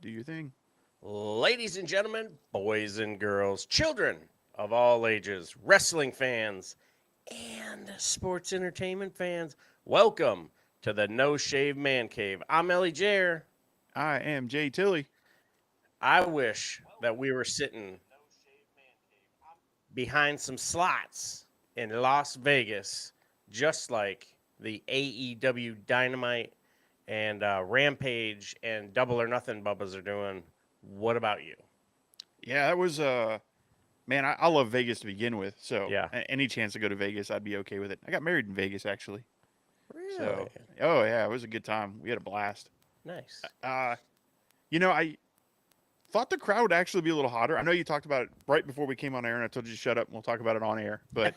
Do your thing. Ladies and gentlemen, boys and girls, children of all ages, wrestling fans, and sports entertainment fans, welcome to the No Shave Man Cave. I'm Ellie Jair. I am Jay Tilly. I wish that we were sitting behind some slots in Las Vegas, just like the AEW Dynamite and Rampage and Double or Nothing Bubbas are doing. What about you? Yeah, that was man. I love Vegas to begin with, so Yeah. any chance to go to Vegas, I'd be okay with it. I got married in Vegas actually, Really? so oh yeah, it was a good time. We had a blast. Nice. Uh, I thought the crowd would actually be a little hotter. I know you talked about it right before we came on air, and I told you to shut up and we'll talk about it on air. But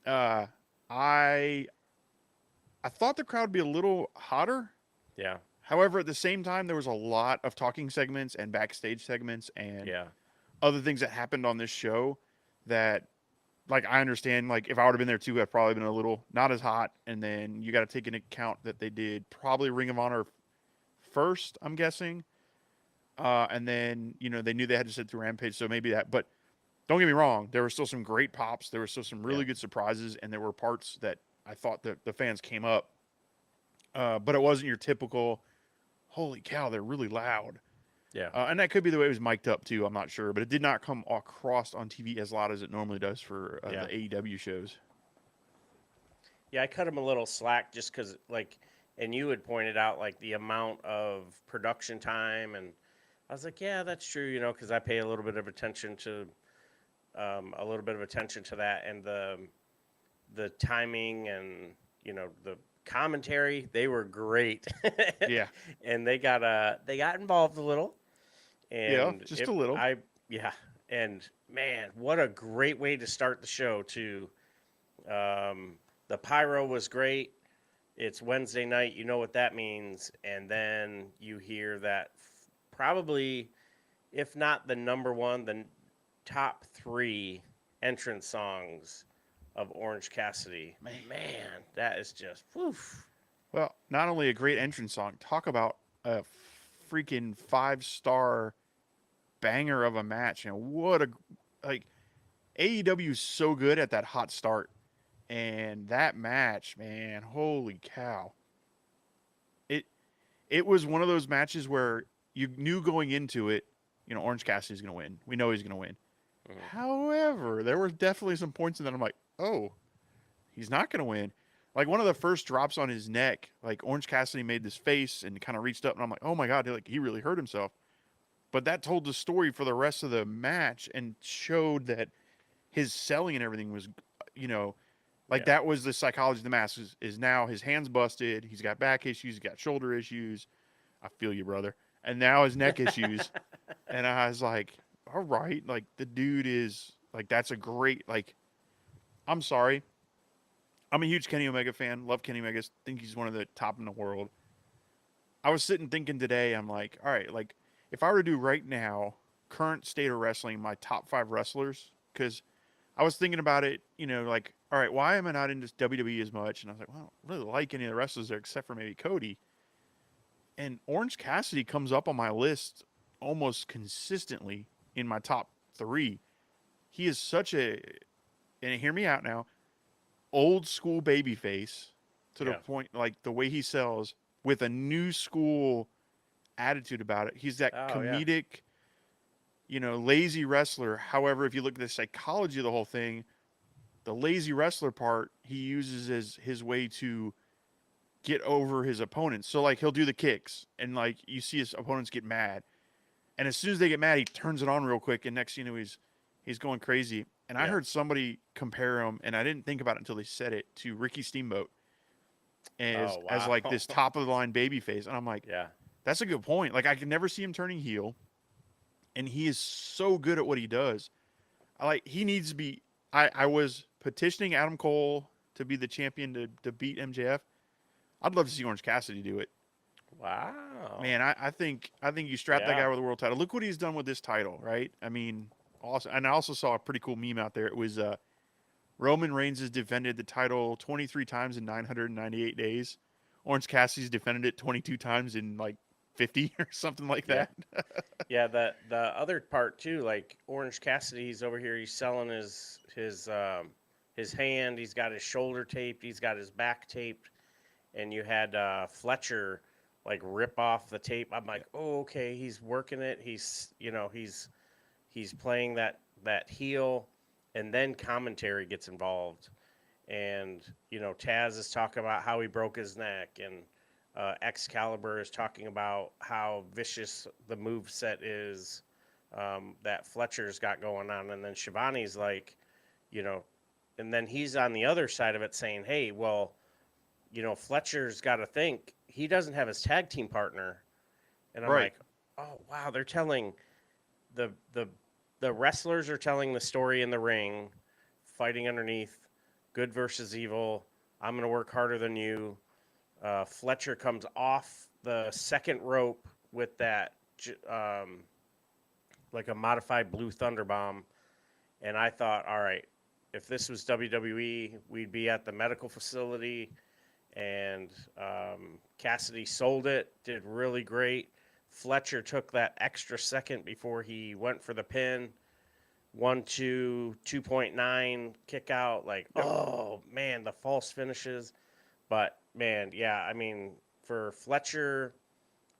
uh, I I thought the crowd would be a little hotter. Yeah. However, at the same time, there was a lot of talking segments and backstage segments and Yeah. other things that happened on this show that, like, I understand, like, if I would have been there too, I'd probably been a little not as hot. And then you got to take into account that they did probably Ring of Honor first, I'm guessing. And then, they knew they had to sit through Rampage, so maybe that. But don't get me wrong, there were still some great pops. There were still some Yeah. really good surprises, and there were parts that I thought that the fans came up. But it wasn't your typical, holy cow, they're really loud. Yeah. And that could be the way it was mic'd up too. I'm not sure, but it did not come across on TV as loud as it normally does for Yeah. the AEW shows. Yeah. I cut him a little slack just because, like, and you had pointed out, like, the amount of production time. And I was like, yeah, that's true, because I pay a little bit of attention to that and the timing and, the commentary. They were great. Yeah, And they got involved a little. yeah, And just a little. yeah. And man, what a great way to start the show, too. The pyro was great. It's Wednesday night. You know what that means. And then you hear that probably, if not the number one, the top three entrance songs of Orange Cassidy. Man, Man, that is just, woof. well, not only a great entrance song, talk about a freaking 5-star banger of a match. What a like AEW is so good at that hot start, and that match, man, holy cow! It it was one of those matches where you knew going into it, Orange Cassidy's going to win. We know he's going to win. Mhm. However, there were definitely some points in that I'm like, oh, he's not going to win. Like one of the first drops on his neck, like Orange Cassidy made this face and kind of reached up, and I'm like, oh my god, like he really hurt himself. But that told the story for the rest of the match and showed that his selling and everything was, you know, like Yeah. that was the psychology of the mask is now his hands busted, he's got back issues, he's got shoulder issues. I feel you, brother. And now his neck issues. And I was like, all right, like the dude is like that's a great like I'm sorry. I'm a huge Kenny Omega fan. Love Kenny Omega. Think he's one of the top in the world. I was sitting thinking today, I'm like, all right, like if I were to do right now, current state of wrestling, my top 5 wrestlers, because I was thinking about it, like, all right, why am I not into WWE as much? And I was like, well, I don't really like any of the wrestlers there except for maybe Cody. And Orange Cassidy comes up on my list almost consistently in my top 3. He is such a, and hear me out now, old school baby face to the Yeah. point, like the way he sells with a new school attitude about it. He's that Oh, yeah. comedic, lazy wrestler. However, if you look at the psychology of the whole thing, the lazy wrestler part he uses as his way to get over his opponents. So like he'll do the kicks and like you see his opponents get mad. And as soon as they get mad, he turns it on real quick and next thing you know he's going crazy. And I Yeah. heard somebody compare him and I didn't think about it until they said it to Ricky Steamboat Oh, as like wow. this top of the line baby face. And I'm like, Yeah. that's a good point. Like I could never see him turning heel. And he is so good at what he does. He needs to be I was petitioning Adam Cole to be the champion to beat MJF. I'd love to see Orange Cassidy do it. Wow. Man, I think you strap that Yeah. guy with a world title. Look what he's done with this title, right? I mean, also, and I also saw a pretty cool meme out there. It was Roman Reigns has defended the title 23 times in 998 days. Orange Cassidy's defended it 22 times in like 50 or something like Yeah. that. Yeah, the other part too, like Orange Cassidy's over here, he's selling his hand, he's got his shoulder taped, he's got his back taped, and you had Fletcher like rip off the tape. I'm Yeah. like, oh, okay, he's working it. He's playing that heel, and then commentary gets involved, and Taz is talking about how he broke his neck, and Excalibur is talking about how vicious the move set is that Fletcher's got going on, and then Shivani's like, you know, and then he's on the other side of it saying, hey, well, Fletcher's got to think he doesn't have his tag team partner, and I'm Right. like, oh wow, they're telling the the the wrestlers are telling the story in the ring, fighting underneath, good versus evil. I'm gonna work harder than you. Fletcher comes off the second rope with that like a modified Blue Thunder Bomb, and I thought, all right, if this was WWE, we'd be at the medical facility. And Cassidy sold it, did really great. Fletcher took that extra second before he went for the pin. 1-2, 2.9 kick out. Like, Yep. oh man, the false finishes. But man, yeah, I mean, for Fletcher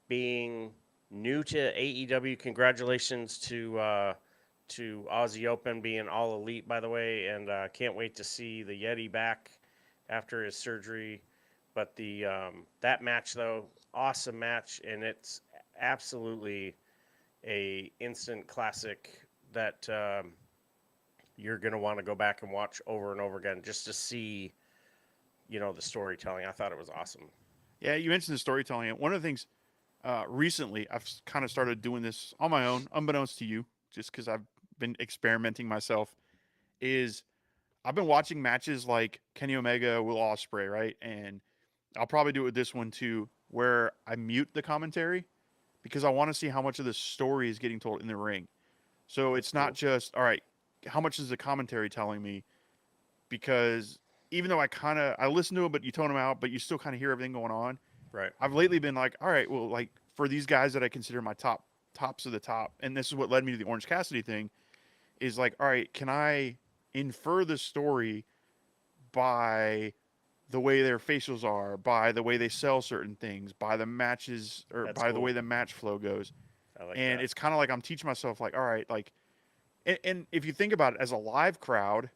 being new to AEW, congratulations to Aussie Open being all elite, by the way, and can't wait to see the Yeti back after his surgery. But the that match though, awesome match, and it's absolutely a instant classic that you're gonna want to go back and watch over and over again just to see, the storytelling. I thought it was awesome. Yeah, you mentioned the storytelling. And one of the things recently, I've kind of started doing this on my own, unbeknownst to you, just because I've been experimenting myself, is I've been watching matches like Kenny Omega, Will Ospreay, right? And I'll probably do it with this one too, where I mute the commentary because I want to see how much of the story is getting told in the ring. So That's it's not cool. just, all right, how much is the commentary telling me? Because even though I listen to it, but you tone them out, but you still kind of hear everything going on. Right. I've lately been like, all right, well, like for these guys that I consider my tops of the top, and this is what led me to the Orange Cassidy thing, is like, all right, can I infer the story by the way their facials are, by the way they sell certain things, by the matches, or That's by the way cool. the match flow goes? I like And that. it's kind of like I'm teaching myself, like, all right, like, and if you think about it as a live crowd,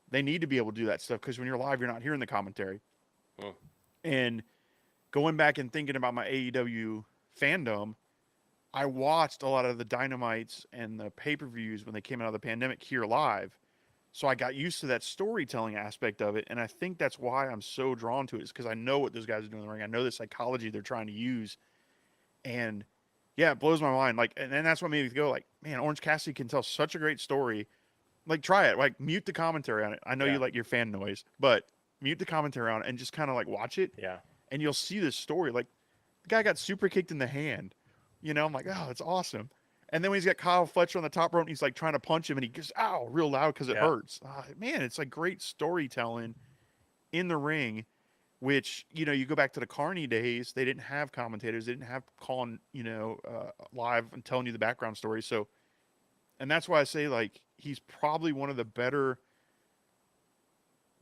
they need to be able to do that stuff because when you're live, you're not hearing the commentary. Mm. And going back and thinking about my AEW fandom, I watched a lot of the Dynamites and the pay per views when they came out of the pandemic here live. So I got used to that storytelling aspect of it. And I think that's why I'm so drawn to it, is because I know what those guys are doing in the ring. I know the psychology they're trying to use. And yeah, it blows my mind. Like, and then that's what made me go, like, man, Orange Cassidy can tell such a great story. Like, try it. Like, mute the commentary on it. I know you Yeah. like your fan noise, but mute the commentary on it and just kind of like watch it, Yeah. and you'll see this story. Like, the guy got super kicked in the hand. I'm like, oh, it's awesome. And then when he's got Kyle Fletcher on the top rope, and he's like trying to punch him, and he goes, ow, real loud because it Yeah. hurts. Man, it's like great storytelling in the ring. Which you go back to the Carney days, they didn't have commentators, they didn't have calling, live and telling you the background story. So, and that's why I say like he's probably one of the better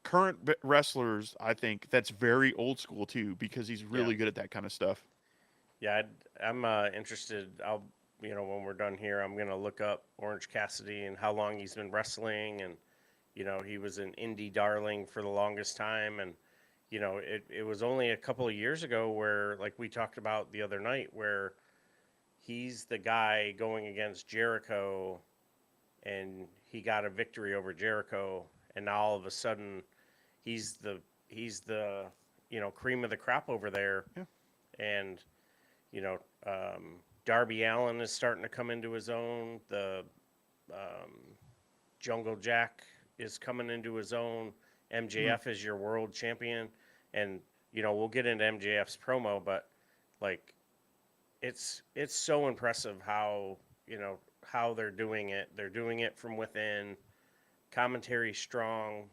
current wrestlers, I think, that's very old school too, because he's Yeah. really good at that kind of stuff. Yeah. I'm interested. I'll, when we're done here, I'm gonna look up Orange Cassidy and how long he's been wrestling, and he was an indie darling for the longest time, and it was only a couple of years ago where, like we talked about the other night, where he's the guy going against Jericho, and he got a victory over Jericho, and now all of a sudden he's the cream of the crop over there, Yeah. and you know Darby Allin is starting to come into his own. The um, Jungle Jack is coming into his own. Mm. MJF is your world champion, and we'll get into MJF's promo, but like it's so impressive how how they're doing it. They're doing it from within. Commentary strong.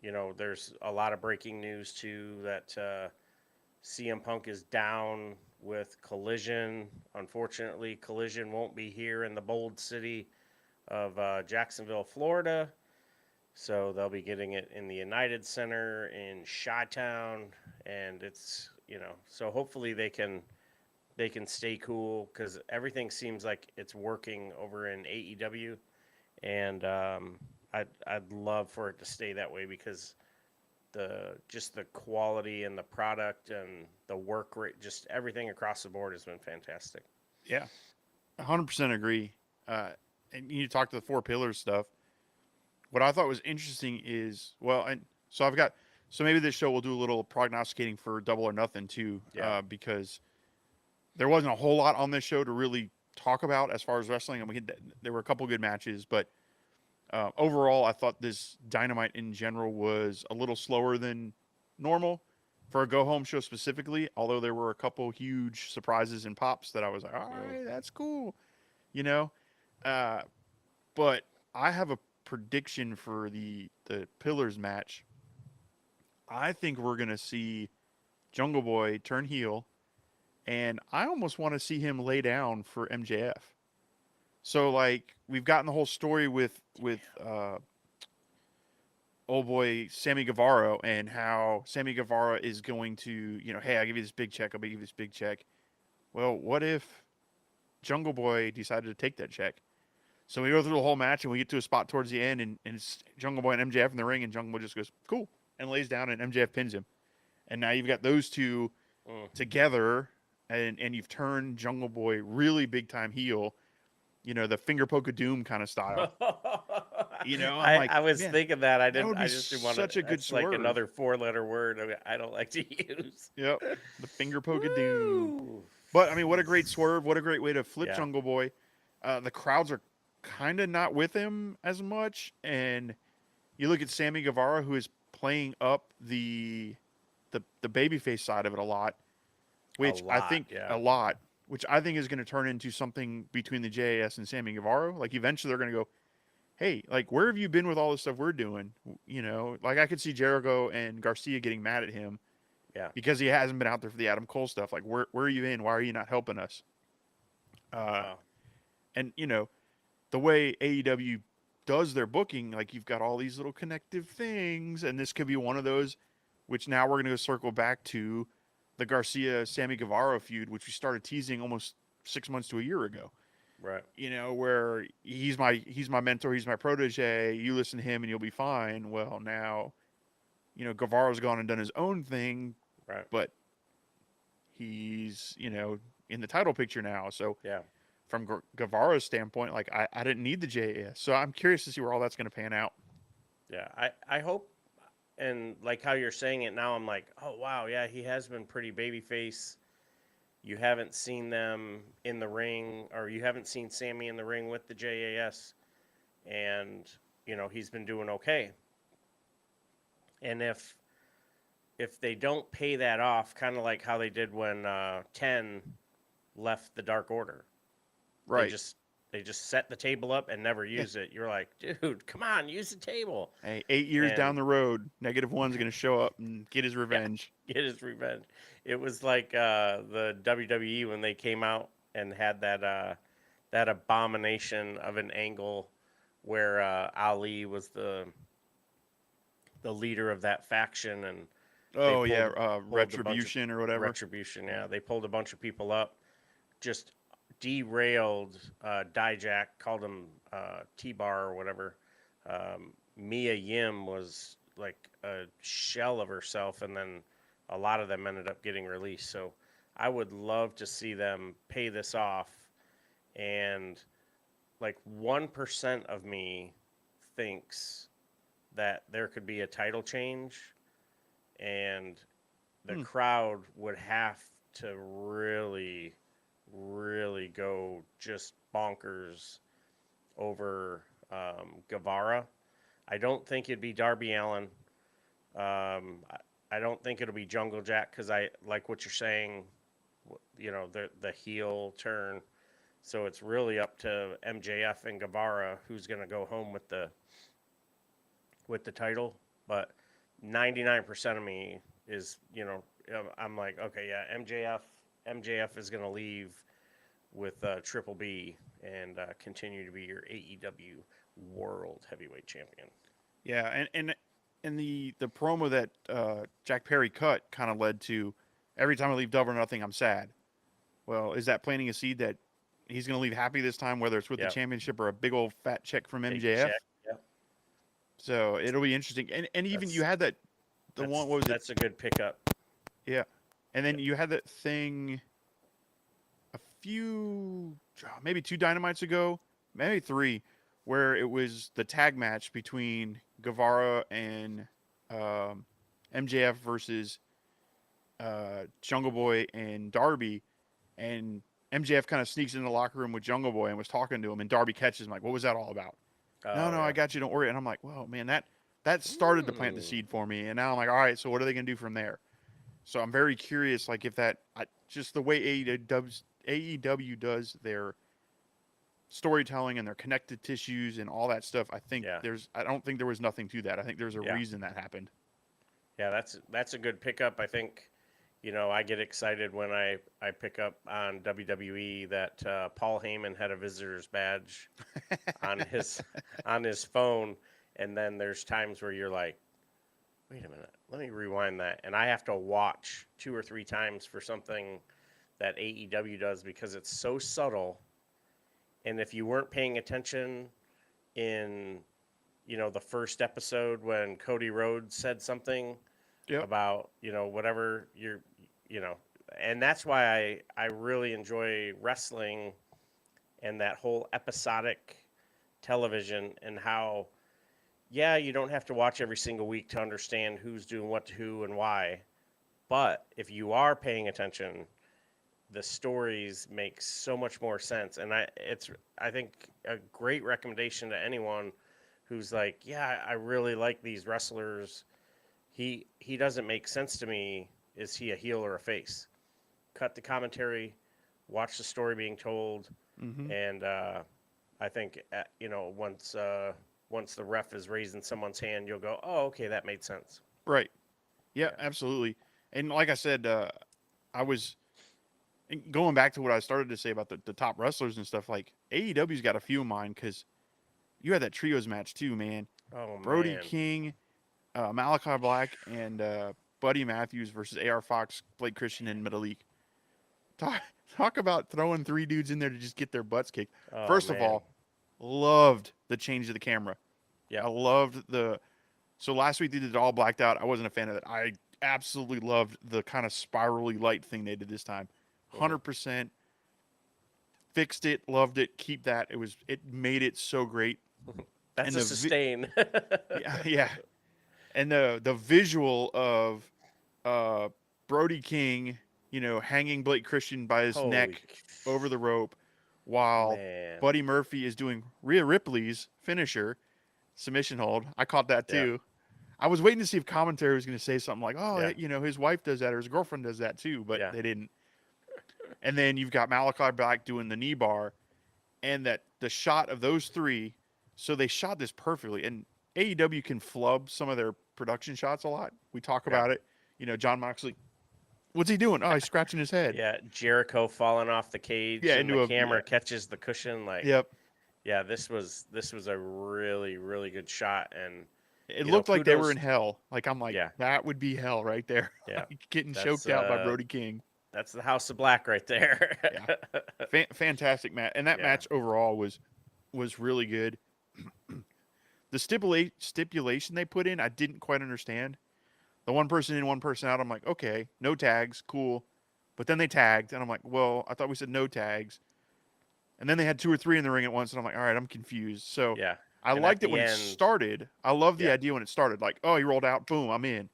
There's a lot of breaking news too that CM Punk is down with Collision. Unfortunately, Collision won't be here in the bold city of Jacksonville, Florida. So they'll be getting it in the United Center in Chi-Town, and it's so hopefully they can stay cool because everything seems like it's working over in AEW, and I'd love for it to stay that way because the quality and the product and the work rate, just everything across the board has been fantastic. Yeah, 100% agree. And you talk to the four pillars stuff. What I thought was interesting is, well, and so I've got, so maybe this show will do a little prognosticating for Double or Nothing too, Yeah. because there wasn't a whole lot on this show to really talk about as far as wrestling. And there were a couple good matches, but overall, I thought this Dynamite in general was a little slower than normal for a go home show specifically. Although there were a couple huge surprises and pops that I was like, all right, that's cool, you know. Uh, but I have a prediction for the Pillars match. I think we're gonna see Jungle Boy turn heel, and I almost want to see him lay down for MJF. So like we've gotten the whole story with old boy Sammy Guevara and how Sammy Guevara is going to, hey, I'll give you this big check, I'll give you this big check. Well, what if Jungle Boy decided to take that check? So we go through the whole match and we get to a spot towards the end and it's Jungle Boy and MJF in the ring and Jungle Boy just goes, cool, and lays down and MJF pins him. And now you've got those two together and you've turned Jungle Boy really big time heel, the finger poke of doom kind of style. I'm like, I was man, thinking that that would be I just didn't want to. such a good That's like swerve. another four-letter word I don't like to use. Yep, the finger poke of doom. Woo! But I mean, what a great swerve! What a great way to flip Yeah. Jungle Boy. The crowds are kind of not with him as much, and you look at Sammy Guevara, who is playing up the babyface side of it a lot, which I think yeah. a lot, which I think is going to turn into something between the JAS and Sammy Guevara. Like eventually they're going to go, hey, like where have you been with all this stuff we're doing? Like I could see Jericho and Garcia getting mad at him, Yeah. because he hasn't been out there for the Adam Cole stuff. Like where are you in? Why are you not helping us? Wow. And the way AEW does their booking, like you've got all these little connective things, and this could be one of those. Which now we're going to go circle back to the Garcia Sammy Guevara feud, which we started teasing almost 6 months to a year ago. Right. Where he's my mentor, he's my protege. You listen to him and you'll be fine. Well, now, Guevara's gone and done his own thing, Right. but he's in the title picture now. So Yeah. from Guevara's standpoint, like I didn't need the JAS, so I'm curious to see where all that's going to pan out. Yeah. I hope, and like how you're saying it now, I'm like, oh wow, yeah, he has been pretty babyface. You haven't seen them in the ring, or you haven't seen Sammy in the ring with the JAS, and he's been doing okay. And if they don't pay that off, kind of like how they did when 10 left the Dark Order, Right. they just set the table up and never use it. You're like, dude, come on, use the table. Hey, 8 years down the road, -1's going to show up and get his revenge. Yeah, get his revenge. It was like the WWE when they came out and had that abomination of an angle where Ali was the leader of that faction, and Oh pulled Retribution or whatever. Retribution. Yeah, they pulled a bunch of people up, just derailed Dijak, called him T-Bar or whatever. Mia Yim was like a shell of herself, and then a lot of them ended up getting released. So I would love to see them pay this off. And like 1% of me thinks that there could be a title change, and the crowd would have to really, really go just bonkers over Guevara. I don't think it'd be Darby Allin. I don't think it'll be Jungle Jack, because I like what you're saying, the heel turn. So it's really up to MJF and Guevara who's going to go home with the title. But 99% of me is, I'm like, okay, yeah, MJF is going to leave with Triple B and continue to be your AEW World Heavyweight Champion. Yeah, and the promo that Jack Perry cut kind of led to every time I leave Double or Nothing, I'm sad. Well, is that planting a seed that he's going to leave happy this time, whether it's with the Yep, championship or a big old fat check from big MJF? check. Yep, So it'll be interesting. And even you that's had that the one, what was it? that's a good pickup. Yeah, and then you had that thing a few, maybe two Dynamites ago, maybe three, where it was the tag match between Guevara and um, MJF versus Jungle Boy and Darby, and MJF kind of sneaks into the locker room with Jungle Boy and was talking to him, and Darby catches him like, "What was that all about?" No, Oh no, I yeah. got you. Don't worry. And I'm like, "Well, man, that started to plant the Mm. seed for me." And now I'm like, "All right, so what are they gonna do from there?" So I'm very curious, like if just the way AEW does their storytelling and their connected tissues and all that stuff. Yeah. I don't think there was nothing to that. I think there's a Yeah. reason that happened. Yeah, that's a good pickup. I think, I get excited when I pick up on WWE that Paul Heyman had a visitor's badge on his on his phone, and then there's times where you're like, wait a minute, let me rewind that, and I have to watch two or three times for something that AEW does because it's so subtle, and if you weren't paying attention in the first episode when Cody Rhodes said something Yep. about whatever you know and that's why I really enjoy wrestling and that whole episodic television and how yeah you don't have to watch every single week to understand who's doing what to who and why, but if you are paying attention the stories make so much more sense, and I think a great recommendation to anyone who's like, yeah, I really like these wrestlers. He doesn't make sense to me. Is he a heel or a face? Cut the commentary, watch the story being told, Mm-hmm. and I think once the ref is raising someone's hand, you'll go, oh, okay, that made sense. Right. Yeah, Yeah, absolutely. And like I said, I was going back to what I started to say about the top wrestlers and stuff. Like AEW's got a few of mine because you had that trios match too, man. oh Brody man, King, Malachi Black, and Buddy Matthews versus AR Fox, Blake Christian, and Metalik. Talk, talk about throwing three dudes in there to just get their butts kicked. oh First of man, all, loved the change of the camera. yep, I loved the. So last week they did it all blacked out. I wasn't a fan of it. I absolutely loved the kind of spirally light thing they did this time. hmm 100% fixed it, loved it. Keep that. It made it so great. that's And a sustain. yeah, yeah, and the visual of uh, Brody King, hanging Blake Christian by his Holy neck over the rope, while man, Buddy Murphy is doing Rhea Ripley's finisher submission hold. I caught that yeah, too. I was waiting to see if commentary was going to say something like, "Oh, yeah, his wife does that or his girlfriend does that too," but yeah, they didn't. And then you've got Malachi Black doing the knee bar, and that the shot of those three. So they shot this perfectly, and AEW can flub some of their production shots a lot. We talk yeah. about it. John Moxley, what's he doing? Oh, he's scratching his head. Yeah, Jericho falling off the cage Yeah, and the into a yeah. camera catches the cushion. Like, Yep. yeah, this was a really really good shot, and It looked like they were in kudos. hell. Like I'm like Yeah, that would be hell right there. yeah, Like getting that's choked out by Brody King. that's the House of Black right there. Yeah, fantastic match, and that Yeah, match overall was really good. The stipulation they put in, I didn't quite understand. The one person in, one person out. I'm like, okay, no tags, cool. But then they tagged, and I'm like, well, I thought we said no tags. And then they had two or three in the ring at once, and I'm like, all right, I'm confused. So yeah, I and at liked it the when it end, started. I love the yeah, idea when it started. Like, oh, he rolled out, boom, I'm in.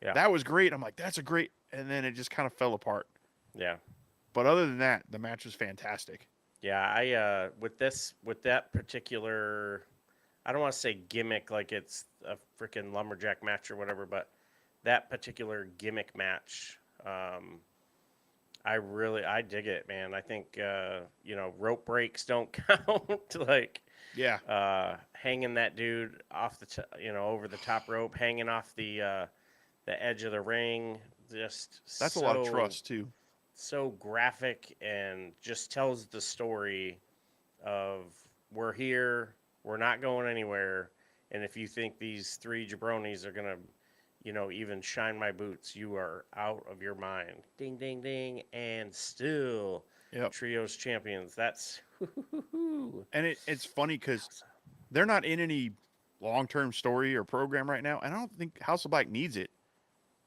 yeah, That was great. I'm like, that's a great. And then it just kind of fell apart. yeah, But other than that, the match was fantastic. yeah. I with that particular, I don't want to say gimmick like it's a freaking lumberjack match or whatever, but that particular gimmick match. I dig it, man. I think rope breaks don't count. Like Yeah. hanging that dude off over the top rope, hanging off the edge of the ring, just That's a lot of trust too. so graphic and just tells the story of we're here, we're not going anywhere, and if you think these three jabronis are gonna, even shine my boots, you are out of your mind. Ding, ding, ding, and still Yep. trios champions. That's And it's funny because they're not in any long-term story or program right now, and I don't think House of Black needs it.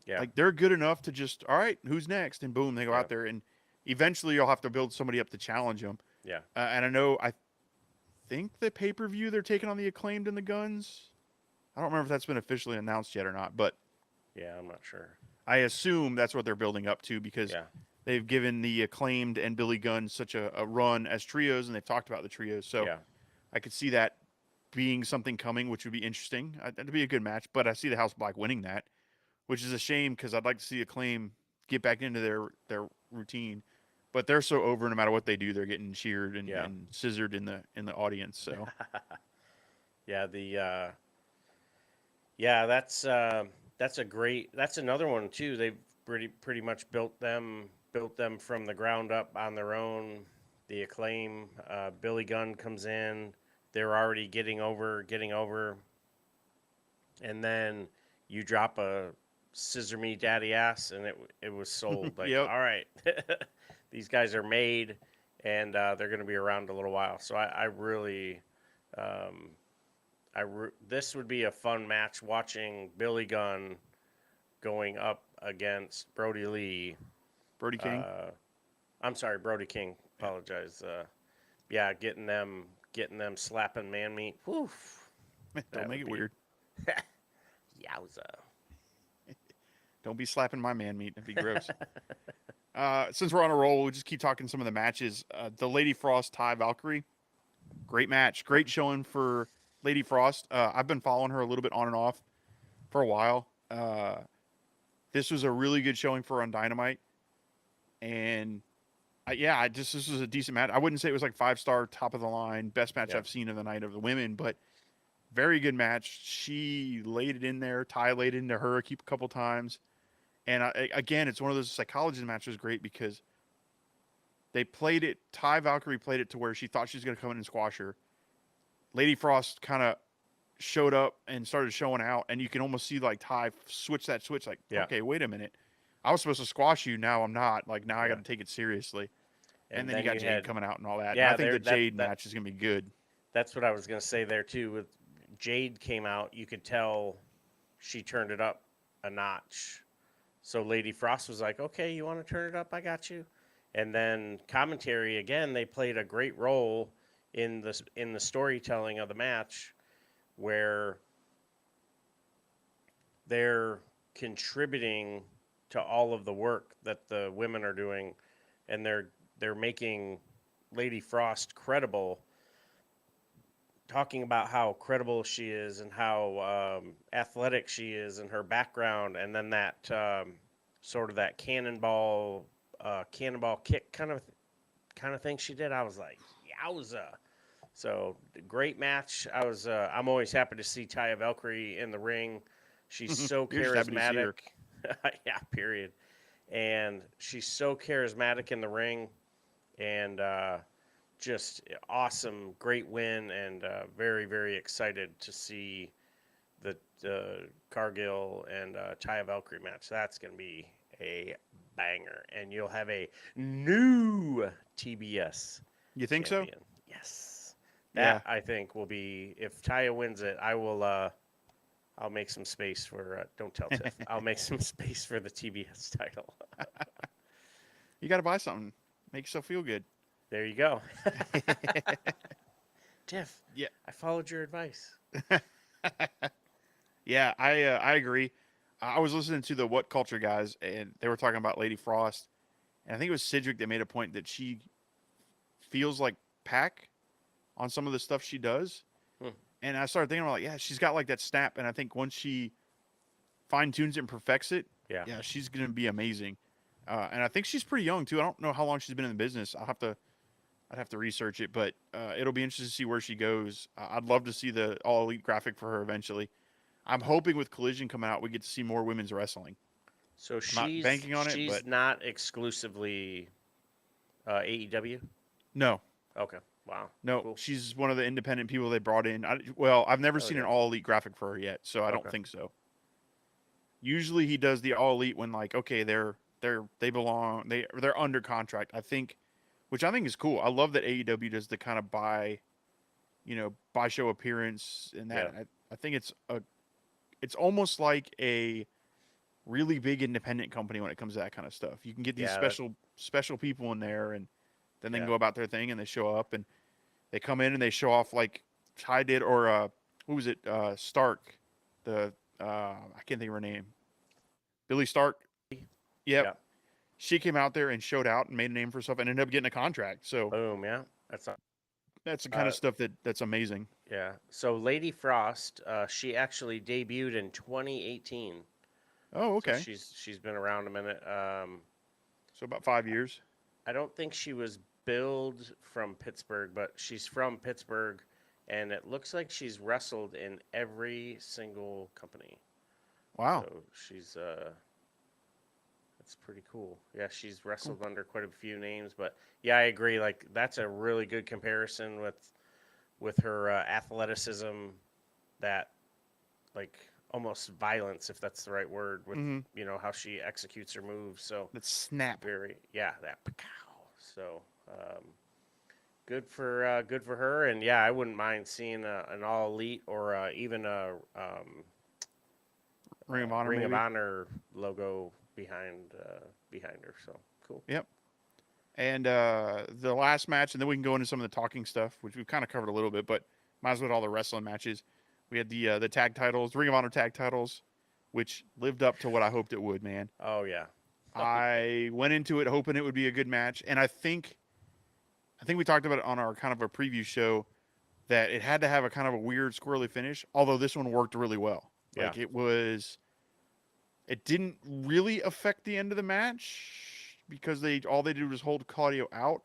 yeah, Like they're good enough to just, all right, who's next, and boom, they go yeah, out there, and eventually you'll have to build somebody up to challenge them. yeah. And I think the pay-per-view they're taking on the Acclaimed and the Guns. I don't remember if that's been officially announced yet or not, but Yeah, I'm not sure. I assume that's what they're building up to because Yeah, they've given the Acclaimed and Billy Gunn such a run as trios, and they've talked about the trios. So yeah, I could see that being something coming, which would be interesting. That'd be a good match, but I see the House of Black winning that, which is a shame because I'd like to see Acclaim get back into their routine. But they're so over no matter what they do, they're getting cheered yeah, and scissored in the audience. So yeah. Yeah, that's a great. That's another one too. They've pretty much built them from the ground up on their own. The Acclaim, Billy Gunn comes in. They're already getting over, and then you drop a scissor me daddy ass, and it was sold. Like, yep. all right, these guys are made, and they're going to be around a little while. So I really, um, this would be a fun match watching Billy Gunn going up against Brody Lee. Brody King. Uh, I'm sorry, Brody King. Yeah. Apologize. Yeah, getting them slapping man meat. Woof. Don't That make would it be weird. yowza. Don't be slapping my man meat. That'd be gross. Since we're on a roll, we'll just keep talking some of the matches. The Lady Frost Ty Valkyrie, great match, great showing for Lady Frost. I've been following her a little bit on and off for a while. This was a really good showing for her on Dynamite, and this was a decent match. I wouldn't say it was like 5-star, top of the line, best match Yeah. I've seen of the night of the women, but very good match. She laid it in there. Ty laid it into her a couple times. And again, it's one of those psychology matches great because they played it. Ty Valkyrie played it to where she thought she was going to come in and squash her. Lady Frost kind of showed up and started showing out, and you can almost see like Ty switch that switch. Like, Yeah. okay, wait a minute, I was supposed to squash you. Now I'm not. Like now I Yeah. got to take it seriously. And And then you then got you Jade had coming out and all that. And I yeah, think the there that Jade that match is going to be good. that's what I was gonna say there too. With Jade came out, you could tell she turned it up a notch. So Lady Frost was like, "Okay, you want to turn it up? I got you." And then commentary again, they played a great role in the storytelling of the match, where they're contributing to all of the work that the women are doing, and they're making Lady Frost credible, talking about how credible she is and how athletic she is and her background, and then that sort of that cannonball kick kind of thing she did. I was like, yowza! So great match. I'm always happy to see Taya Valkyrie in the ring. She's so You're just happy to see her. charismatic. Yeah, period. And she's so charismatic in the ring, and just awesome, great win, and very, very excited to see the Cargill and Taya Valkyrie match. That's going to be a banger, and you'll have a new TBS You think so? champion. Yes, Yeah. that I think will be, if Taya wins it, I will. I'll make some space for. Don't tell Tiff. I'll make some space for the TBS title. You got to buy something. Make yourself feel good. There you go. Tiff, Yeah. I followed your advice. Yeah, I agree. I was listening to the What Culture guys, and they were talking about Lady Frost, and I think it was Sidgwick that made a point that she feels like Pac on some of the stuff she does. Hmm. And I started thinking about, like, yeah, she's got like that snap, and I think once she fine tunes it and perfects it, Yeah. she's gonna be amazing. And I think she's pretty young too. I don't know how long she's been in the business. I'd have to research it, but it'll be interesting to see where she goes. I'd love to see the all elite graphic for her eventually. I'm hoping with Collision coming out, we get to see more women's wrestling. So I'm not she's banking on it, but she's not exclusively AEW. no, Okay. Wow. no, Cool. she's one of the independent people they brought in. Well, I've never Oh seen an yeah. all elite graphic for her yet, so I don't Okay. think so. Usually he does the all elite when like okay they belong they're under contract. I think, which I think is cool. I love that AEW does the kind of buy show appearance and that. Yeah. I think it's almost like a really big independent company when it comes to that kind of stuff. You can get these Yeah. special people in there, and then they can Yeah. go about their thing, and they show up and they come in and they show off like Ty did, or who was it? Stark, the I can't think of her name. Billy Stark. Yep, Yeah. she came out there and showed out and made a name for herself and ended up getting a contract. So Boom. Yeah. That's not. that's the kind Uh, of stuff that's amazing. yeah. So Lady Frost, she actually debuted in 2018. Oh, So okay. she's been around a minute. So about 5 years. I don't think she was billed from Pittsburgh, but she's from Pittsburgh, and it looks like she's wrestled in every single company. Wow. So she's that's pretty cool. Yeah, she's Cool. wrestled under quite a few names, but yeah, I agree. Like that's a really good comparison with her athleticism, that like almost violence, if that's the right word, with Mm-hmm. how she executes her moves. So That snap. very yeah, that pow. So good for her, and yeah, I wouldn't mind seeing an all elite or even a Ring of Honor, Ring of maybe. Honor logo behind her. So cool. Yep. And the last match, and then we can go into some of the talking stuff, which we've kind of covered a little bit, but might as well all the wrestling matches. We had the tag titles, Ring of Honor tag titles, which lived up to what I hoped it would. Man, Oh yeah. Oh yeah. I went into it hoping it would be a good match, and I think we talked about it on our kind of a preview show that it had to have a kind of a weird squirrely finish. Although this one worked really well. Yeah. Like it didn't really affect the end of the match because all they did was hold Claudio out.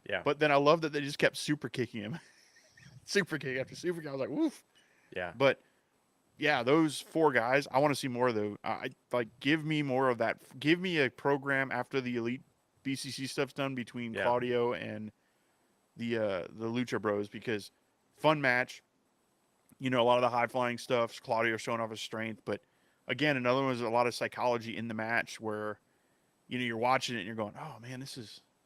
Yeah. But then I love that they just kept super kicking him, super kick after super kick. I was like, woof. Yeah. But yeah, those four guys, I want to see more of those. I like give me more of that. Give me a program after the elite BCC stuff's done between Yeah. Claudio and the Lucha Bros, because fun match. A lot of the high flying stuff. Claudio showing off his strength, but again, another one was a lot of psychology in the match where you're watching it and you're going, oh man,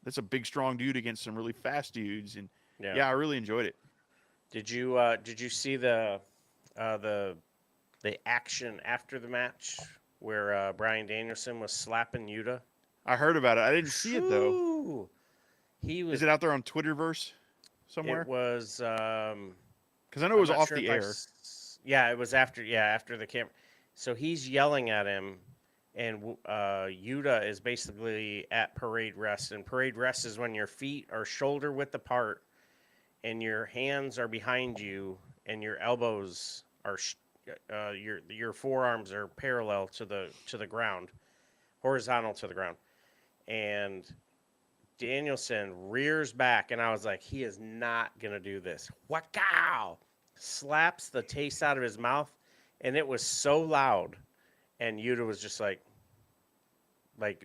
that's a big strong dude against some really fast dudes, and Yeah. yeah, I really enjoyed it. Did you see uh, the the action after the match where Brian Danielson was slapping Yuta? I heard about it. I didn't see it though. Phew. He Is was. it out there on Twitterverse It somewhere? was. Because I know it I'm was not off sure the if I. air. Yeah, it was after. Yeah, after the camera. So he's yelling at him, and Yuta is basically at parade rest. And parade rest is when your feet are shoulder width apart, and your hands are behind you, and your elbows are your forearms are parallel to the ground, horizontal to the ground. And Danielson rears back, and I was like, he is not gonna do this. Wow! Slaps the taste out of his mouth, and it was so loud. And Yuta was just like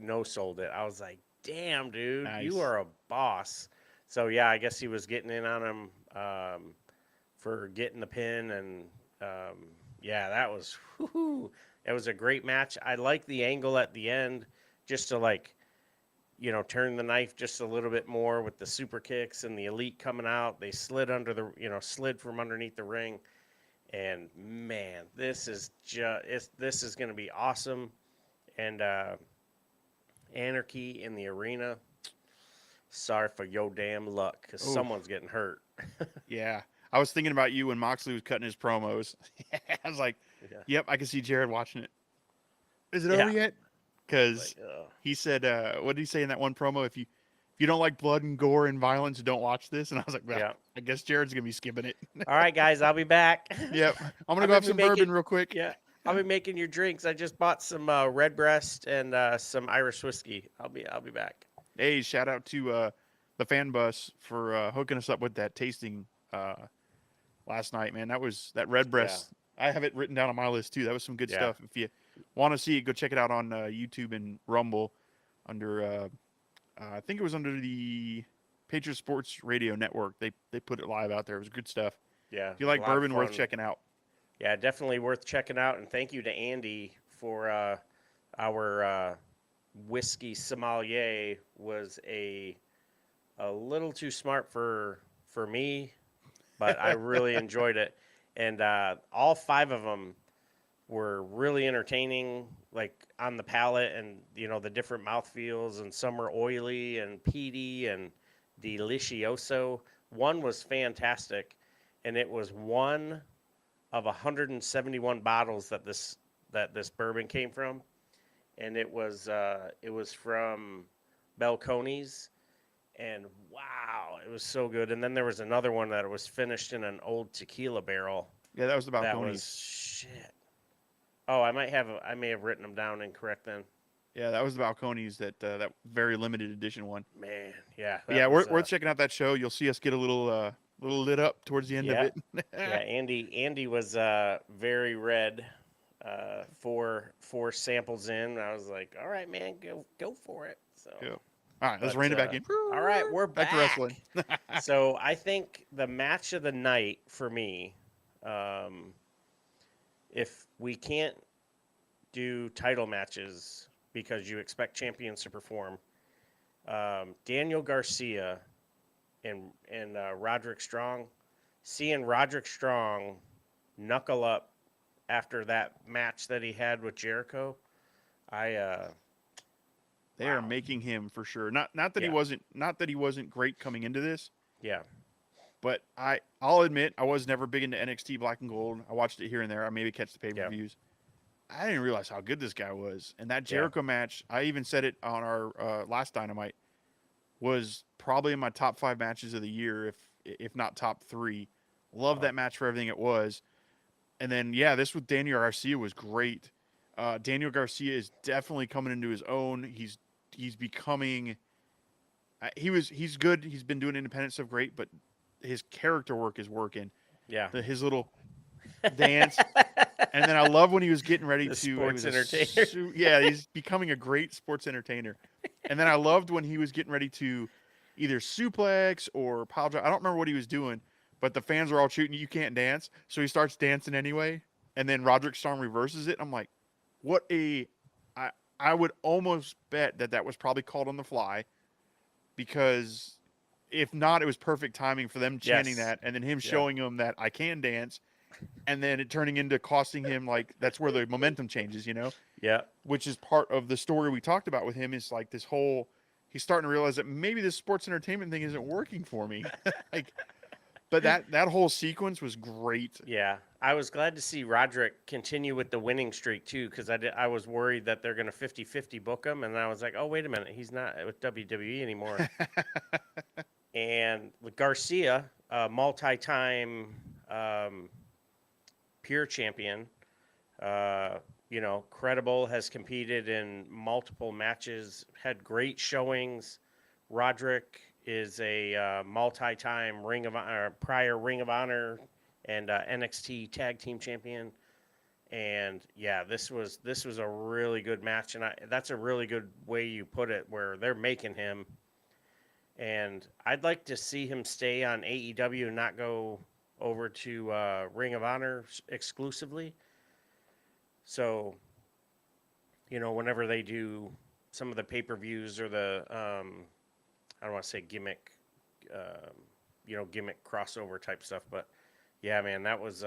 no sold it. I was like, damn, dude, you Nice. are a boss. So yeah, I guess he was getting in on him for getting the pin, and yeah, that was whoo. It was a great match. I like the angle at the end, just to turn the knife just a little bit more with the super kicks and the elite coming out. They slid slid from underneath the ring, and man, this is going to be awesome. And Anarchy in the arena. Sorry for your damn luck, because Oh, someone's getting hurt. yeah. I was thinking about you when Moxley was cutting his promos. I was like, Yeah, yep, I can see Jared watching it. Is it over yeah. yet? It's like, Because he said, what did he say in that one promo? If you don't like blood and gore and violence, don't watch this. And I was like, well, yeah. I guess Jared's gonna be skipping it. All right, guys, I'll be back. Yep. I'm gonna I'm go have gonna be some making, bourbon real quick. yeah, I'll be making your drinks. I just bought some red breast and some Irish whiskey. I'll be back. Hey, shout out to the fan bus for hooking us up with that tasting last night, man. That red Yeah, breast. I have it written down on my list too. That was some good yeah, stuff. want to see it, go check it out on YouTube and Rumble under I think it was under the Patriot Sports Radio Network. They put it live out there. It was good stuff. Yeah, If you it was a like lot of bourbon, worth fun. checking out. Yeah, definitely worth checking out. And thank you to Andy for our whiskey sommelier. Was a little too smart for me, but I really enjoyed it. And all five of them were really entertaining, like on the palate, and the different mouthfeels. And some were oily and peaty and delicioso. One was fantastic, and it was one of 171 bottles that this bourbon came from, and it was from Belcones, and wow, it was so good. And then there was another one that was finished in an old tequila barrel. Yeah, that was the That was Balcones. shit. Oh, I may have written them down incorrect then. Yeah, that was the Balcones that very limited edition one. Man, yeah, But that yeah, was we're checking out that show. You'll see us get a little lit up towards the end of yeah, it. yeah. Andy was very red. Four samples in, I was like, all right, man, go for it. So, Yeah. All right, let's but rein it back in. all right, we're Back to wrestling. back. So I think the match of the night for me, if we can't do title matches because you expect champions to perform, Daniel Garcia and Roderick Strong, seeing Roderick Strong knuckle up after that match that he had with Jericho, I They are wow, making him for sure. Not that yeah, he wasn't great coming into this, yeah, but I'll admit I was never big into NXT Black and Gold. I watched it here and there. I maybe catch the pay per yeah, views. I didn't realize how good this guy was. And that yeah. Jericho match, I even said it on our last Dynamite, was probably in my top 5 matches of the year, if not top 3. Love Wow. that match for everything it was. And then yeah, this with Daniel Garcia was great. Daniel Garcia is definitely coming into his own. He's becoming. He's good. He's been doing independent stuff great, but his character work is working. Yeah. His little dance, and then I love when he was getting ready The to. He sports was entertainer. yeah, he's becoming a great sports entertainer. And then I loved when he was getting ready to either suplex or pile drive. I don't remember what he was doing, but the fans are all shooting. You can't dance, so he starts dancing anyway. And then Roderick Strong reverses it. I'm like, what a. I I would almost bet that was probably called on the fly because if not, it was perfect timing for them chanting Yes. that and then him Yeah. showing him that I can dance and then it turning into costing him like that's where the momentum changes, Yeah. which is part of the story we talked about with him is like this whole he's starting to realize that maybe this sports entertainment thing isn't working for me. like but that whole sequence was great. Yeah. I was glad to see Roderick continue with the winning streak too, because I was worried that they're going to 50-50 book him, and I was like, oh wait a minute, he's not with WWE anymore. And with Garcia, multi-time um, pure champion, credible, has competed in multiple matches, had great showings. Roderick is a multi-time prior Ring of Honor and NXT Tag Team Champion. And yeah, this was a really good match, and that's a really good way you put it, where they're making him. And I'd like to see him stay on AEW and not go over to Ring of Honor exclusively. So, whenever they do some of the pay-per-views or the I don't want to say gimmick, gimmick crossover type stuff, but yeah, man, that was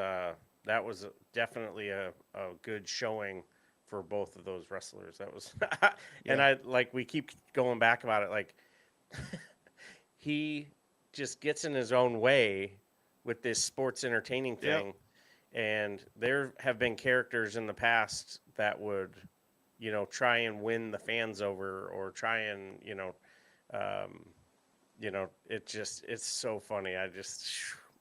definitely a good showing for both of those wrestlers. That was, and Yeah. we keep going back about it, like he just gets in his own way with this sports entertaining Yep. thing. And there have been characters in the past that would, try and win the fans over, or try and, um, it's so funny.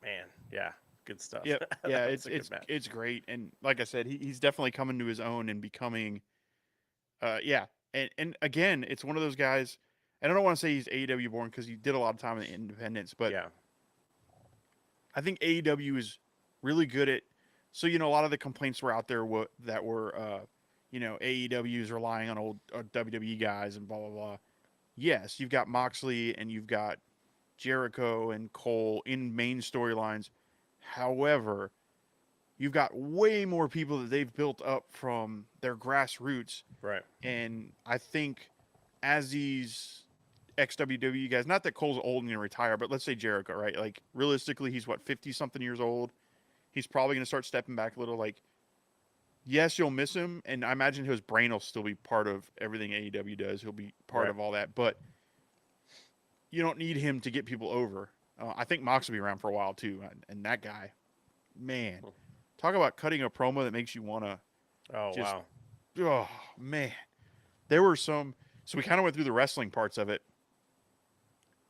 Man, yeah, good stuff. Yep. Yeah, That was a good match. it's great. And like I said, he's definitely coming to his own and becoming yeah. And again, it's one of those guys and I don't want to say he's AEW born because he did a lot of time in the independents, but Yeah, I think AEW is really good at so a lot of the complaints were out there that were AEW is relying on old WWE guys and blah blah blah. Yes, you've got Moxley and you've got Jericho and Cole in main storylines. However, you've got way more people that they've built up from their grassroots. Right. And I think as these ex-WWE guys, not that Cole's old and going to retire, but let's say Jericho, right? Like, realistically, he's 50 something years old. He's probably going to start stepping back a little. Like, yes, you'll miss him. And I imagine his brain will still be part of everything AEW does. He'll be part of all that. But you don't need him to get people over. I think Mox will be around for a while, too. And that guy, man, talk about cutting a promo that makes you want to Oh, just, wow. oh, man. There were some, so we kind of went through the wrestling parts of it,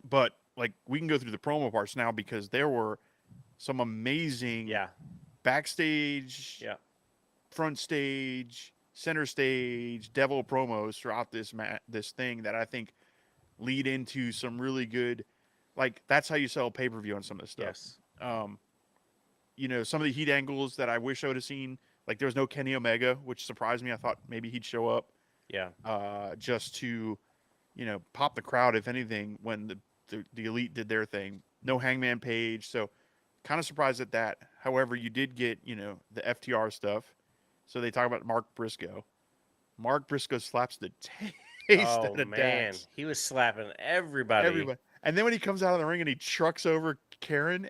but like we can go through the promo parts now because there were some amazing backstage, front stage, center stage, devil promos throughout this thing that I think lead into some really good, like that's how you sell pay-per-view on some of this stuff. Yes. Some of the heat angles that I wish I would have seen, like there was no Kenny Omega, which surprised me. I thought maybe he'd show up. Yeah. Just to, pop the crowd, if anything, when the Elite did their thing. No Hangman Page, so kind of surprised at that. However, you did get, the FTR stuff. So they talk about Mark Briscoe. Mark Briscoe slaps the taste out of Dax. He was slapping everybody. And then when he comes out of the ring and he trucks over Karen,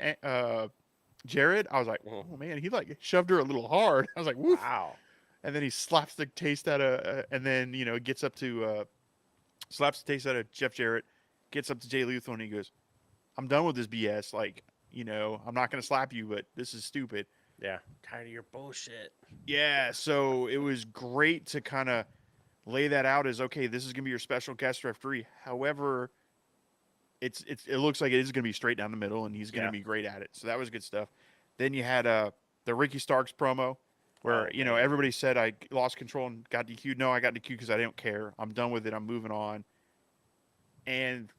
Jared, I was like, oh man, he like shoved her a little hard. I was like, woof. Wow. And then he slaps the taste out of, and then gets up to, slaps the taste out of Jeff Jarrett, gets up to Jay Lethal, and he goes, "I'm done with this BS. Like, I'm not gonna slap you, but this is stupid." Yeah, tired of your bullshit. Yeah, so it was great to kind of lay that out as okay. This is gonna be your special guest referee. However, it looks like it is gonna be straight down the middle, and he's gonna be great at it. So that was good stuff. Then you had the Ricky Starks promo. Where, everybody said I lost control and got DQ'd. No, I got DQ'd because I didn't care. I'm done with it. I'm moving on. And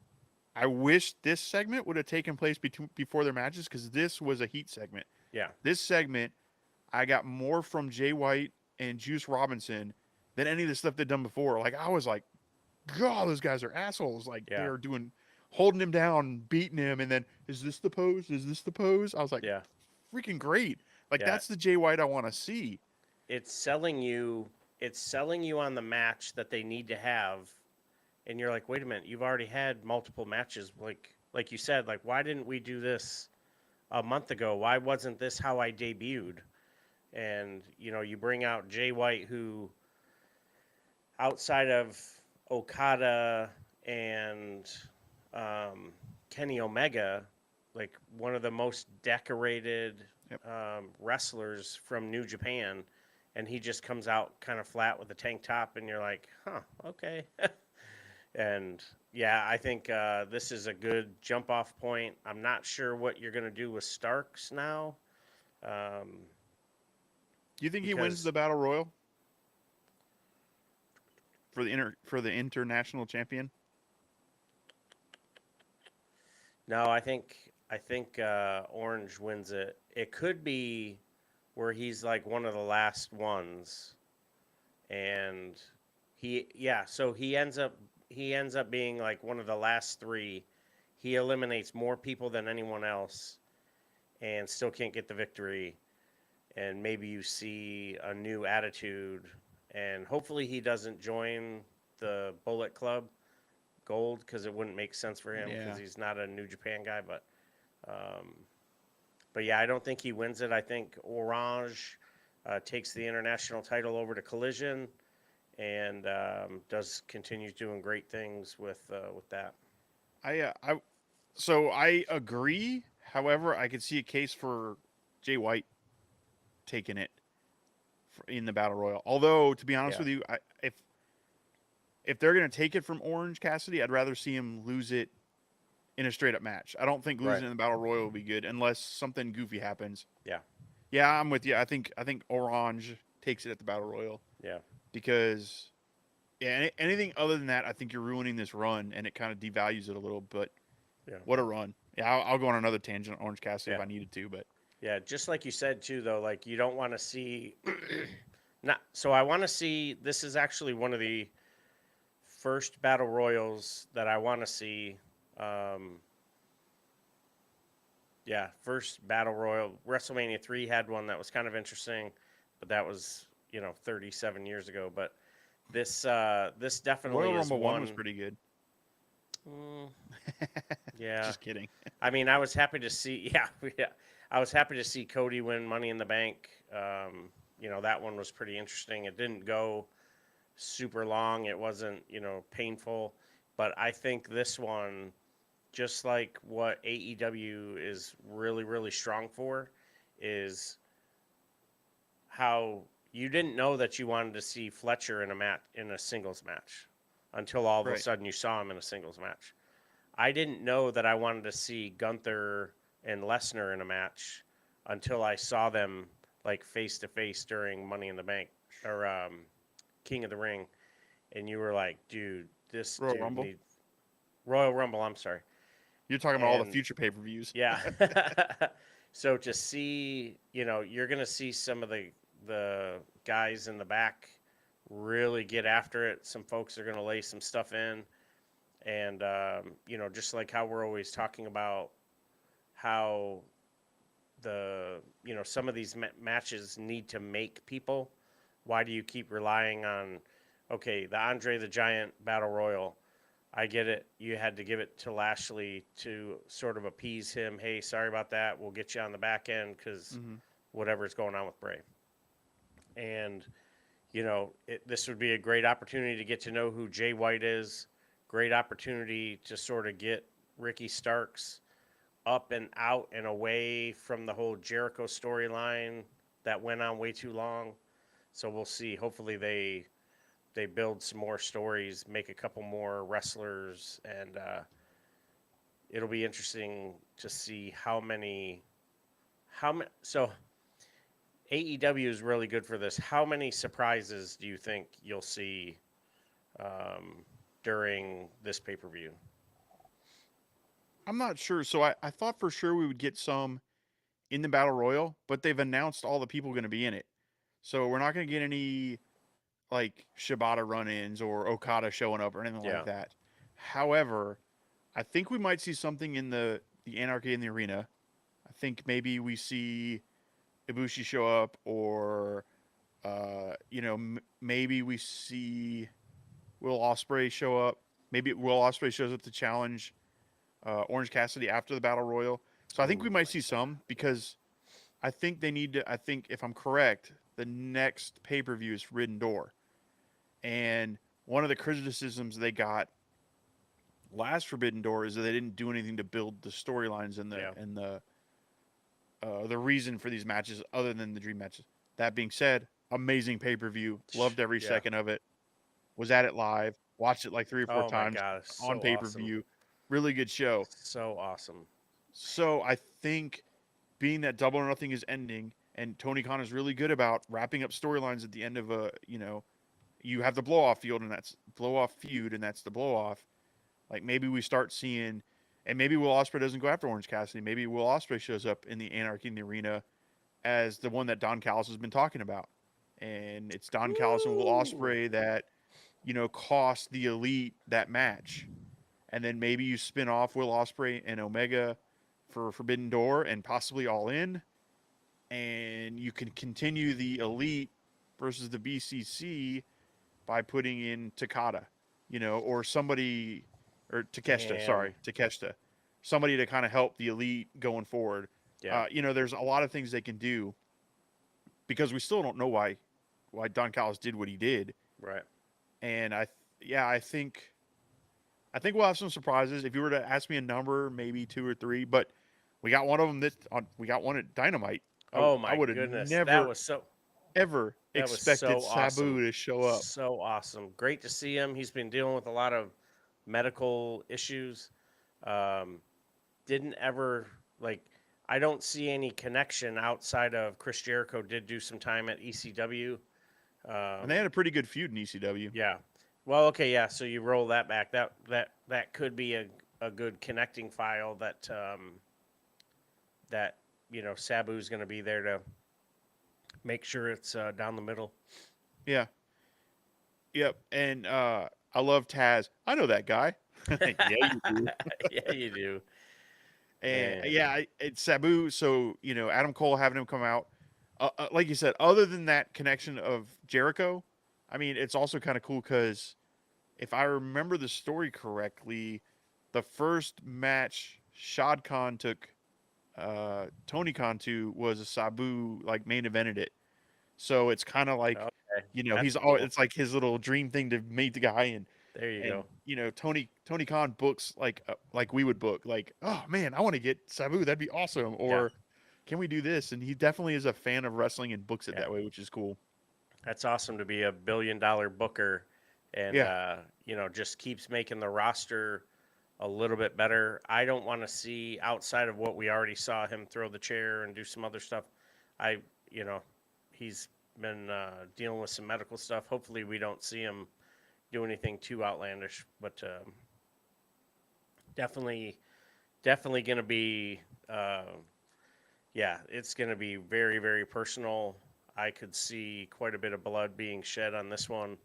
I wish this segment would have taken place before their matches because this was a heat segment. Yeah. This segment, I got more from Jay White and Juice Robinson than any of the stuff they'd done before. Like, I was like, God, those guys are assholes. Like, they're holding him down, beating him, and then, is this the pose? Is this the pose? I was like, freaking great. Like, that's the Jay White I want to see. It's selling you on the match that they need to have. And you're like, wait a minute, you've already had multiple matches. Like you said, like, why didn't we do this a month ago? Why wasn't this how I debuted? And, you bring out Jay White, who, outside of Okada and Kenny Omega, like one of the most decorated wrestlers from New Japan, and he just comes out kind of flat with a tank top, and you're like, huh, okay. And I think this is a good jump off point. I'm not sure what you're going to do with Starks now. Do you think he wins the Battle Royal for the international champion? No, I think Orange wins it. It could be where he's like one of the last ones, and so he ends up being like one of the last three. He eliminates more people than anyone else, and still can't get the victory. And maybe you see a new attitude, and hopefully he doesn't join the Bullet Club Gold because it wouldn't make sense for him because he's not a New Japan guy. But I don't think he wins it. I think Orange takes the international title over to Collision, and continues doing great things with that. I agree. However, I could see a case for Jay White taking it in the Battle Royal. Although, to be honest with you, if they're going to take it from Orange Cassidy, I'd rather see him lose it in a straight up match. I don't think losing in the Battle Royal will be good unless something goofy happens. Yeah. Yeah, I'm with you. I think Orange takes it at the Battle Royal. Yeah. Because anything other than that, I think you're ruining this run, and it kind of devalues it a little. But what a run! Yeah, I'll go on another tangent on Orange Cassidy if I needed to. But just like you said too, though, like you don't want to see not so I want to see. This is actually one of the first battle royals that I want to see. Um, yeah, first battle royal. WrestleMania 3 had one that was kind of interesting, but that was 37 years ago. But this definitely Royal is Rumble 1 was one. pretty good. Mm, yeah, Just kidding. I mean, I was happy to see. Yeah, yeah, I was happy to see Cody win Money in the Bank. That one was pretty interesting. It didn't go super long. It wasn't painful, but I think this one, just like what AEW is really really strong for, is how you didn't know that you wanted to see Fletcher in a singles match until all of a Right. sudden you saw him in a singles match. I didn't know that I wanted to see Gunther and Lesnar in a match until I saw them like face to face during Money in the Bank or King of the Ring, and you were like, dude, this Royal dude Rumble. needs Royal Rumble. I'm sorry, You're talking about all the and future pay-per-views. yeah. So to see, you're gonna see some of the guys in the back really get after it. Some folks are gonna lay some stuff in, and just like how we're always talking about how some of these matches need to make people. Why do you keep relying on, okay, the Andre the Giant Battle Royal? I get it. You had to give it to Lashley to sort of appease him. Hey, sorry about that. We'll get you on the back end because Hmm. whatever's going on with Bray. And, this would be a great opportunity to get to know who Jay White is. Great opportunity to sort of get Ricky Starks up and out and away from the whole Jericho storyline that went on way too long. So we'll see. Hopefully they build some more stories, make a couple more wrestlers, and it'll be interesting to see how many. So AEW is really good for this. How many surprises do you think you'll see during this pay per view? I'm not sure. So I thought for sure we would get some in the Battle Royal, but they've announced all the people going to be in it. So we're not going to get any like Shibata run-ins or Okada showing up or anything like Yeah. that. However, I think we might see something in the Anarchy in the Arena. I think maybe we see Ibushi show up, or maybe we see Will Ospreay show up. Maybe Will Ospreay shows up to challenge Orange Cassidy after the Battle Royal. So I think we Ooh, might like see that. some because I think they need to. I think if I'm correct, the next pay per view is Forbidden Door, and one of the criticisms they got last Forbidden Door is that they didn't do anything to build the storylines and Yeah. the reason for these matches other than the dream matches. That being said, amazing pay per view. Loved every Yeah. second of it. Was at it live. Watched it like 3 or 4 Oh my times God, it's on so pay per awesome. view. Really good show. So awesome. So I think being that Double or Nothing is ending, and Tony Khan is really good about wrapping up storylines at the end of you have the blow off field, and that's blow off feud, and that's the blow off. Like maybe we start seeing, and maybe Will Ospreay doesn't go after Orange Cassidy. Maybe Will Ospreay shows up in the Anarchy in the Arena as the one that Don Callis has been talking about, and it's Don Callis and Will Ooh. Ospreay that cost the Elite that match, and then maybe you spin off Will Ospreay and Omega for Forbidden Door and possibly All In, and you can continue the Elite versus the BCC by putting in Takada, or somebody, or Takeshita, Damn. sorry, Takeshita, somebody to kind of help the Elite going forward. Yeah. There's a lot of things they can do because we still don't know why Don Callis did what he did, Right. and yeah, I think we'll have some surprises. If you were to ask me a number, maybe 2 or 3, but we got one of them we got one at Dynamite. Oh I my would have goodness. That never was so ever that was expected so awesome. Sabu to show up. So awesome. Great to see him. He's been dealing with a lot of medical issues. Um, didn't ever like I don't see any connection outside of Chris Jericho did do some time at ECW. And they had Um, a pretty good feud in ECW. yeah. Well, okay, yeah. So you roll that back. That could be a good connecting file that Sabu's going to be there to make sure it's down the middle. Yeah. Yep. And I love Taz. I know that guy. Yeah, you do. Yeah, you do, And man. yeah, it's Sabu. So Adam Cole having him come out, like you said, other than that connection of Jericho, I mean, it's also kind of cool because if I remember the story correctly, the first match Shad Khan took Tony Khan to was a Sabu like main evented it. So it's kind of like, Okay, he's that's all cool. it's like his little dream thing to meet the guy There you and go. Tony Khan books like we would book like, oh man, I want to get Sabu, that'd be awesome, Yeah, or can we do this? And he definitely is a fan of wrestling and books it yeah. that way, which is cool. That's awesome to be a billion-dollar booker, and Yeah, just keeps making the roster a little bit better. I don't want to see outside of what we already saw him throw the chair and do some other stuff. I, you know, he's been dealing with some medical stuff. Hopefully, we don't see him do anything too outlandish, but definitely, definitely going to be, uh, yeah, it's going to be very, very personal. I could see quite a bit of blood being shed on this one,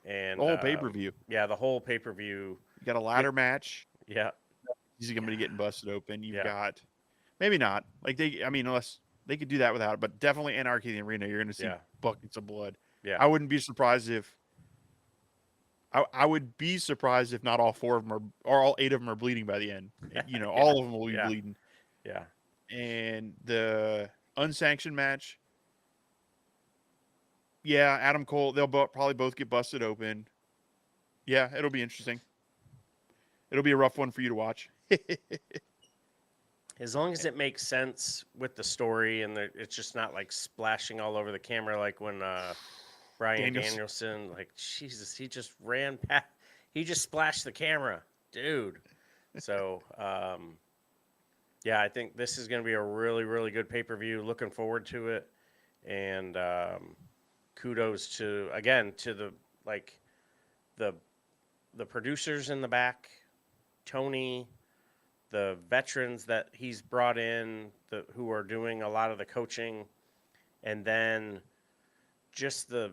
the and whole pay per view. yeah, the whole pay per view. You got a It, ladder match. yeah, He's gonna be getting busted open. You've yeah, got maybe not like they. I mean, unless they could do that without it, but definitely Anarchy in the Arena. You're gonna see yeah, buckets of blood. yeah. I wouldn't be surprised if I would be surprised if not all four of them are, or all eight of them are bleeding by the end. Yeah, All of them will be yeah, bleeding. yeah. And the unsanctioned match, yeah, Adam Cole, they'll probably both get busted open. Yeah, it'll be interesting. It'll be a rough one for you to watch. As long as it makes sense with the story and it's just not like splashing all over the camera like when Brian Daniels. Danielson, like Jesus, he just ran past, he just splashed the camera, dude. So yeah, I think this is going to be a really, really good pay per view. Looking forward to it, and kudos to again to the like the the producers in the back, Tony, the veterans that he's brought in, who are doing a lot of the coaching, and then just the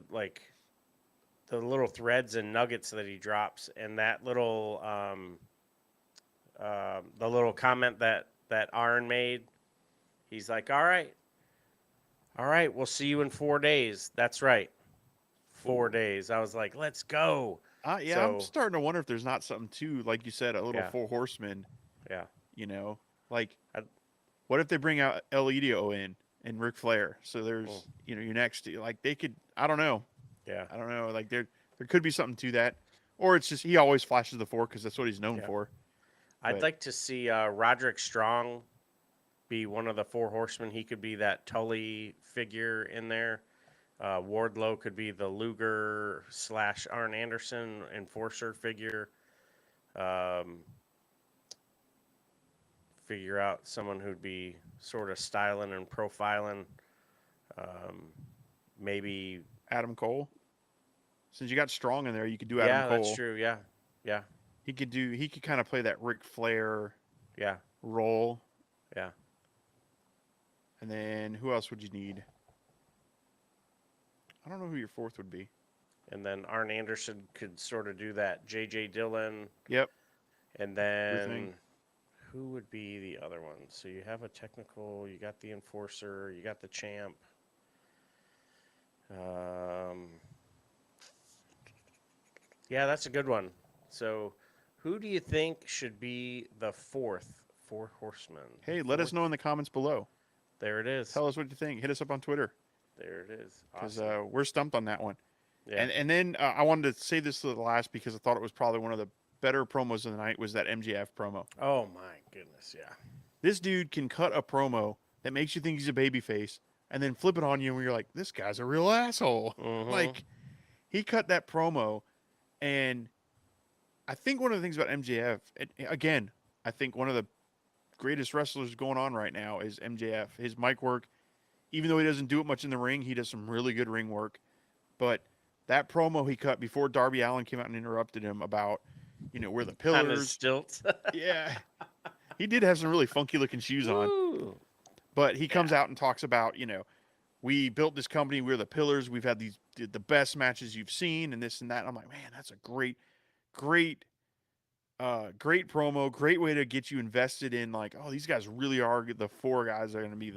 little threads and nuggets that he drops, and that little the little comment that Arn made. He's like, all right, we'll see you in 4 days. That's right, 4 days. I was like, let's go. Yeah, I'm So starting to wonder if there's not something too, like you said, a little yeah, four horsemen. yeah, You know, like I, what if they bring out El Idolo in and Ric Flair? So mm, there's your next like they could. I don't know. yeah, I don't know. Like there could be something to that, or it's just he always flashes the four because that's what he's known yeah. for. I'd But like to see Roderick Strong be one of the four horsemen. He could be that Tully figure in there. Wardlow could be the Luger / Arn Anderson enforcer figure. Um, figure out someone who'd be sort of styling and profiling. Um, maybe, Adam Cole, since you got Strong in there, you could do Adam yeah, that's Cole. true. Yeah, yeah, He could kind of play that Ric Flair yeah, role. yeah. And then who else would you need? I don't know who your fourth would be. And then Arn Anderson could sort of do that. J.J. Dillon. Yep, And everything. then who would be the other one? So you have a technical, you got the enforcer, you got the champ. Um, yeah, that's a good one. So who do you think should be the four horsemen? Hey, let us Fourth. know in the comments below. There it is. Tell us what you think. Hit us up on Twitter There it is. because Awesome. we're stumped on that one. Yeah. And then I wanted to say this to the last because I thought it was probably one of the better promos of the night was that MJF promo. Oh my goodness. Yeah. This dude can cut a promo that makes you think he's a babyface and then flip it on you and you're like, this guy's a real asshole. Mm-hmm. Like, he cut that promo, and I think one of the things about MJF, again, I think one of the greatest wrestlers going on right now is MJF. His mic work, even though he doesn't do it much in the ring, he does some really good ring work. But that promo he cut before Darby Allin came out and interrupted him about, where the On his pillars. stilts. Yeah. He did have some really funky looking shoes on. Woo. But he comes Yeah. out and talks about, we built this company. We're the pillars. We've had the best matches you've seen, and this and that. And I'm like, man, that's a great, great promo. Great way to get you invested in like, oh, these guys really are the four guys that are going to be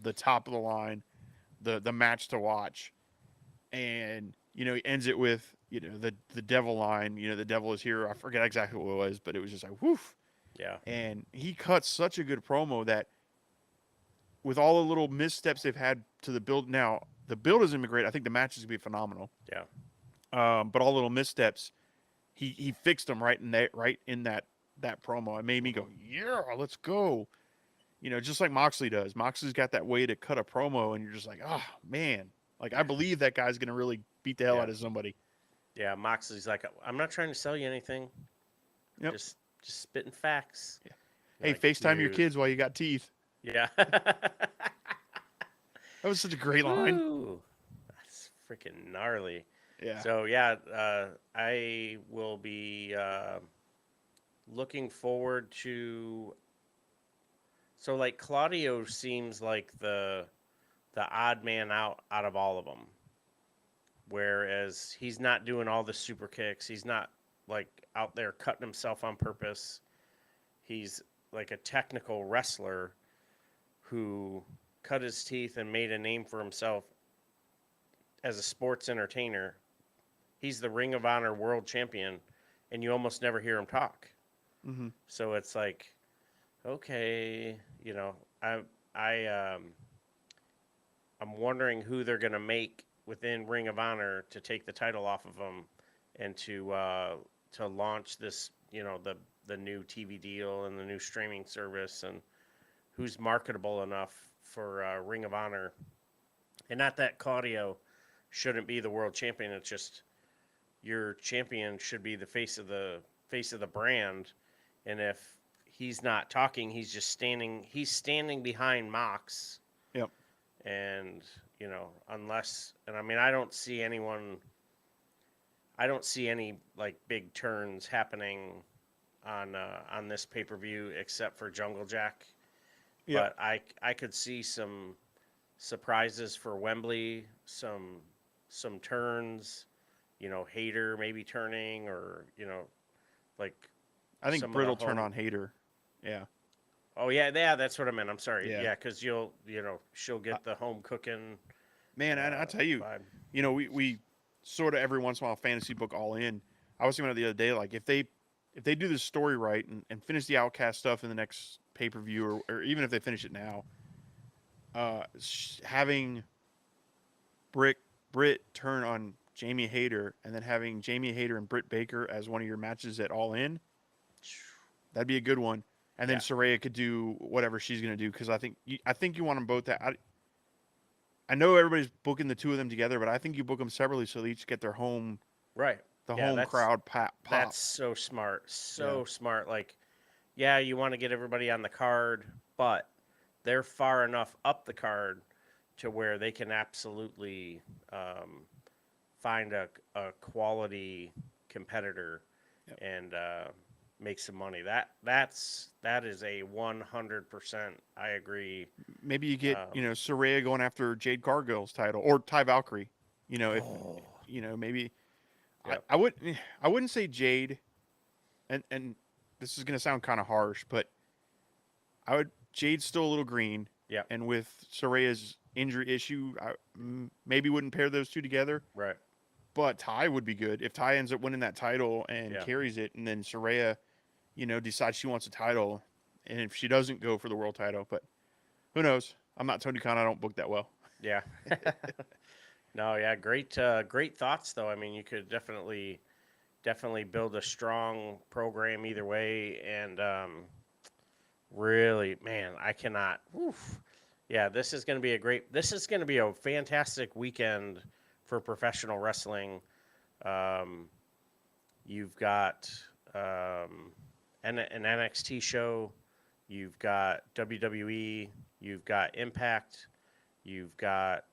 the top of the line, the match to watch. And he ends it with the devil line. The devil is here. I forget exactly what it was, but it was just like woof. Yeah. And he cuts such a good promo that with all the little missteps they've had to the build. Now the build isn't been great. I think the match is gonna be phenomenal. Yeah. But all little missteps, he fixed them right in that promo. It made me go, yeah, let's go. Just like Moxley does. Moxley's got that way to cut a promo, and you're just like, oh man, like I believe that guy's gonna really beat the hell Yeah. out of somebody. Yeah. Moxley's like, I'm not trying to sell you anything. Yep. Just spitting facts. Yeah. You're Hey, like, FaceTime your dude. kids while you got teeth. Yeah. That was such a great line. Woo. That's freaking gnarly. Yeah. So yeah, I will be looking forward to. So like Claudio seems like the odd man out of all of them, whereas he's not doing all the super kicks. He's not like out there cutting himself on purpose. He's like a technical wrestler who cut his teeth and made a name for himself as a sports entertainer. He's the Ring of Honor world champion, and you almost never hear him talk. Mm-hmm. So it's like, okay, I I I'm wondering who they're gonna make within Ring of Honor to take the title off of him and to launch this, the new TV deal and the new streaming service, and who's marketable enough for Ring of Honor. And not that Claudio shouldn't be the world champion. It's just your champion should be the face of the brand. And if he's not talking, he's just standing. He's standing behind Mox. Yep. And unless, and I mean, I don't see anyone. I don't see any like big turns happening on this pay per view except for Jungle Jack. Yep. But I could see some surprises for Wembley, some turns, Hater maybe turning, or like I think some Britt of will the turn home. on Hater. Yeah. Oh yeah, that's what I meant. I'm sorry. Yeah. Yeah, because she'll get the home cooking Man, and I tell you, vibe. we sort of every once in a while fantasy book all in. I was thinking about it the other day, like if they do this story right and finish the Outcast stuff in the next pay per view, or even if they finish it now, having Britt turn on Jamie Hayter, and then having Jamie Hayter and Britt Baker as one of your matches at All In, that'd be a good one. And then Yeah. Saraya could do whatever she's gonna do, because I think you want them both. I know everybody's booking the two of them together, but I think you book them separately so they each get their Right. the Yeah, home crowd pop. that's so smart. So Yeah. smart. Like, yeah, you want to get everybody on the card, but they're far enough up the card to where they can absolutely find a quality competitor Yep. and make some money. That is a 100%. I agree. Maybe you get Um, Saraya going after Jade Cargill's title, or Ty Valkyrie. If oh, maybe I, yep. I would I wouldn't say Jade, and this is gonna sound kind of harsh, but Jade's still a little green, Yep. and with Soraya's injury issue, I maybe wouldn't pair those two together. Right. But Ty would be good if Ty ends up winning that title and Yeah. carries it, and then Saraya, decides she wants a title, and if she doesn't go for the world title, but who knows? I'm not Tony Khan. I don't book that well. Yeah. No, yeah, great thoughts though. I mean, you could definitely build a strong program either way, and really, man, I cannot. Oof. Yeah, this is going to be a fantastic weekend for professional wrestling. Um, you've got an NXT show, you've got WWE, you've got Impact, you've got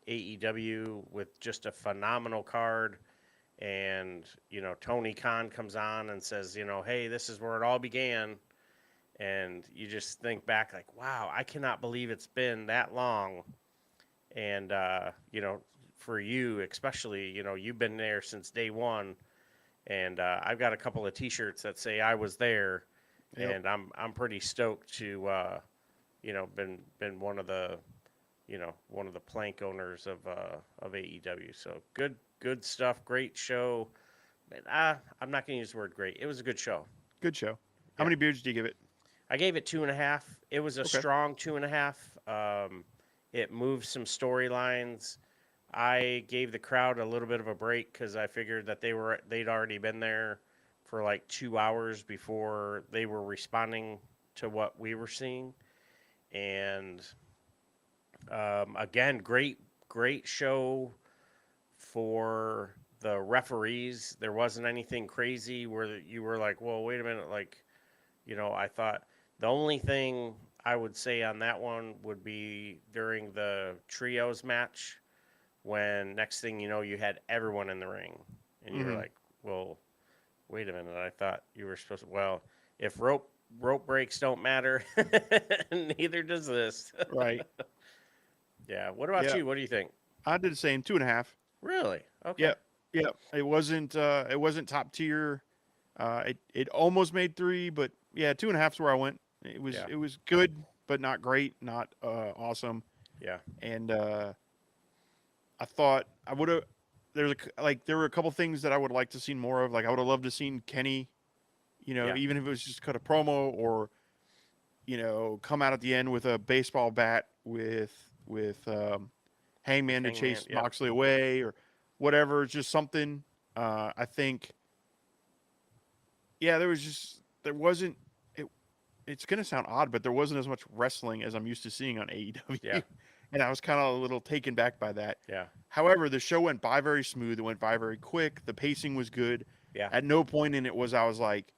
AEW with just a phenomenal card. And, Tony Khan comes on and says, hey, this is where it all began. And you just think back like, wow, I cannot believe it's been that long And for you especially, you've been there since day one, and I've got a couple of T-shirts that say I was there, Yep. and I'm pretty stoked to been one of the plank owners of AEW. So good stuff, great show. I'm not going to use the word great. It was a good show. Good show. How Yeah, many beers did you give it? I gave it 2.5. It was a Okay. strong 2.5. It moved some storylines. I gave the crowd a little bit of a break because I figured that they'd already been there for like 2 hours before they were responding to what we were seeing. And again, great show for the referees. There wasn't anything crazy where you were like, well, wait a minute, like, I thought the only thing I would say on that one would be during the trios match when next thing you know you had everyone in the ring and you were Mm-hmm. like, well, wait a minute, I thought you were supposed to, well, if rope breaks don't matter, neither does this. Right. Yeah. What about Yeah. you? What do you think? I did the same. 2.5. Really? Okay. Yep. Yep. It wasn't top tier. It almost made 3, but yeah, 2.5 is where I went. It was Yeah. it was good, but not great, not awesome. Yeah. And I thought I would have. There were a couple things that I would like to see more of. Like I would have loved to seen Kenny, Yeah. even if it was just cut a promo or come out at the end with a baseball bat with With Hangman to Hangman. chase Yep. Moxley away or whatever. Just something. I think. Yeah, there wasn't. It, it's gonna sound odd, but there wasn't as much wrestling as I'm used to seeing on Yeah. AEW, and I was kind of a little taken back by that. Yeah. However, the show went by very smooth. It went by very quick. The pacing was good. Yeah. At no point in it I was like,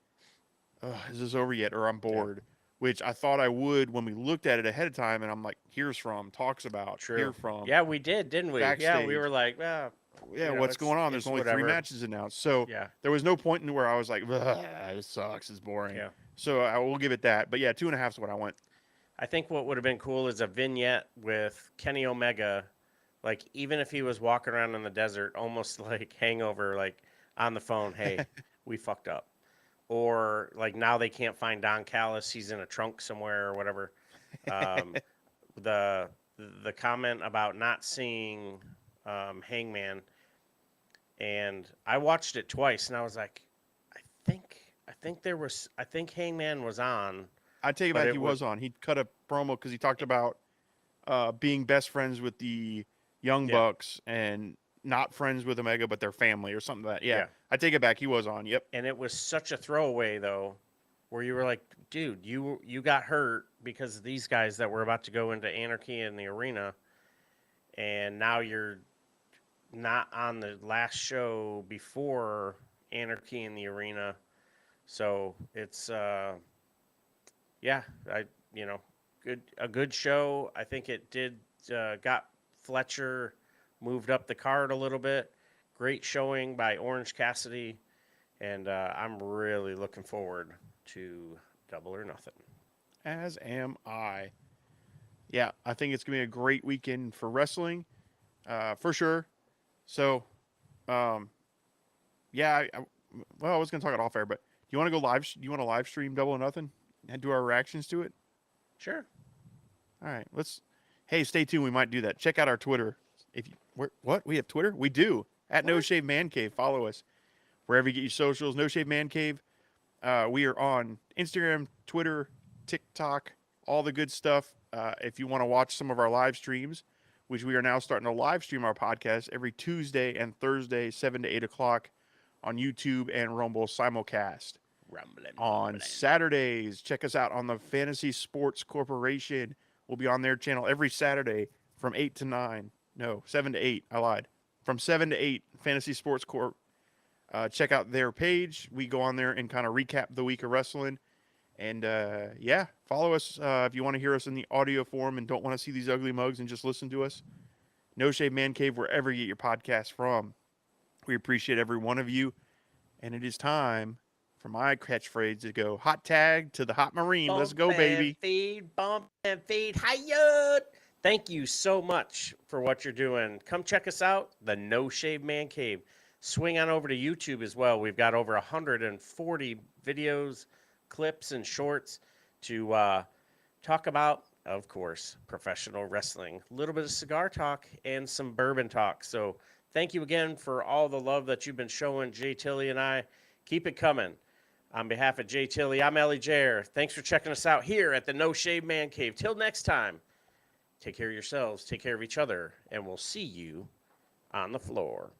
"Ugh, is this over yet?" or I'm Yeah. bored, which I thought I would when we looked at it ahead of time. And I'm like, here's from, talks about, hear True. from, Yeah, we did, didn't we? Yeah, we backstage. were like, well, Yeah, what's going on? There's it's only 3 whatever. matches announced. So Yeah. there was no point in where I was like, "Ugh, this sucks. It's boring." Yeah. So I will give it that. But yeah, 2.5 is what I went. I think what would have been cool is a vignette with Kenny Omega, like even if he was walking around in the desert, almost like Hangover, like on the phone, hey, we fucked up. Or like now they can't find Don Callis, he's in a trunk somewhere or whatever. Um, the the comment about not seeing Hangman, and I watched it twice, and I was like, I I think Hangman was on, I take it but back. it He was was on. He cut a promo because he talked about being best friends with the Young yeah, Bucks and not friends with Omega, but their family or something like that. Yeah, yeah, I take it back. He was on. Yep. and it was such a throwaway though, where you were like, dude, you got hurt because of these guys that were about to go into Anarchy in the arena, and now you're not on the last show before Anarchy in the arena. So it's yeah, I you know, a good show. I think it did got Fletcher moved up the card a little bit. Great showing by Orange Cassidy, and I'm really looking forward to Double or Nothing. As am I. Yeah, I think it's gonna be a great weekend for wrestling, for sure. So, um, yeah. Well, I was gonna talk it off air, but do you want to go live? Do you want to live stream Double or Nothing and do our reactions to it? Sure. All right, let's. Hey, stay tuned. We might do that. Check out our Twitter. If you, what we have Twitter, we do at No What? Shave Man Cave. Follow us wherever you get your socials. No Shave Man Cave. We are on Instagram, Twitter, TikTok, all the good stuff. If you want to watch some of our live streams, which we are now starting to live stream our podcast every Tuesday and Thursday, 7 to 8 o'clock on YouTube and Rumble simulcast. Rumbling, On rumbling. Saturdays, check us out on the Fantasy Sports Corporation. We'll be on their channel every Saturday from 8 to 9. No, 7 to 8. I lied. From 7 to 8, Fantasy Sports Corp. Check out their page. We go on there and kind of recap the week of wrestling. And yeah, follow us if you want to hear us in the audio form and don't want to see these ugly mugs and just listen to us. No Shave Man Cave, wherever you get your podcast from. We appreciate every one of you. And it is time for my catchphrase to go hot tag to the hot marine. Let's Bump go, and baby. feed, bump and feed. Hiya! Thank you so much for what you're doing. Come check us out, the No Shave Man Cave. Swing on over to YouTube as well. We've got over 140 videos, clips, and shorts to talk about, of course, professional wrestling, a little bit of cigar talk, and some bourbon talk. So thank you again for all the love that you've been showing Jay Tilly and I. Keep it coming. On behalf of Jay Tilly, I'm Ellie Jair. Thanks for checking us out here at the No Shave Man Cave. Till next time. Take care of yourselves, take care of each other, and we'll see you on the floor.